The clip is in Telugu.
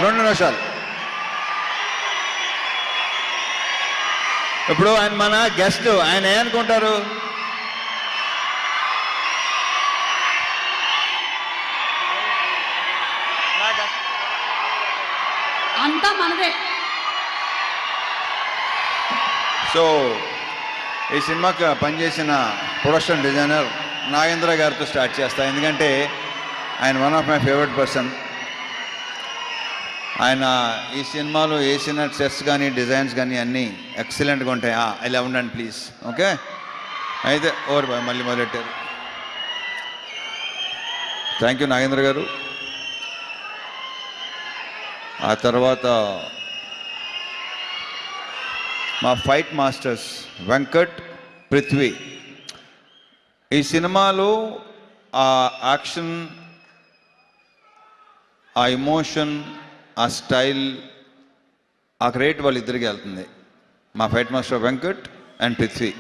2 నిమిషాలు. ఇప్పుడు ఆయన మన గెస్ట్, ఆయన ఏమనుకుంటారు? అంతా మనదే. సో ఈ సినిమాకి పనిచేసిన ప్రొడక్షన్ డిజైనర్ నాగేంద్ర గారితో స్టార్ట్ చేస్తా, ఎందుకంటే ఆయన one of my favourite person. ఆయన ఈ సినిమాలో వేసిన సెట్స్ కానీ డిజైన్స్ కానీ అన్నీ ఎక్సలెంట్గా ఉంటాయి. ఇలా ఉండండి ప్లీజ్. ఓకే, అయితే ఓవర్ బాయ్, మళ్ళీ మొదలెట్టారు. థ్యాంక్ యూ నాగేంద్ర గారు. ఆ తర్వాత మా ఫైట్ మాస్టర్స్ వెంకట్, పృథ్వీ. ఈ సినిమాలో ఆ యాక్షన్, ఆ ఎమోషన్, ఆ స్టైల్, ఆ క్రెడిట్ వాళ్ళిద్దరికీ వెళ్తుంది. మా fight master Venkat and Prithvi.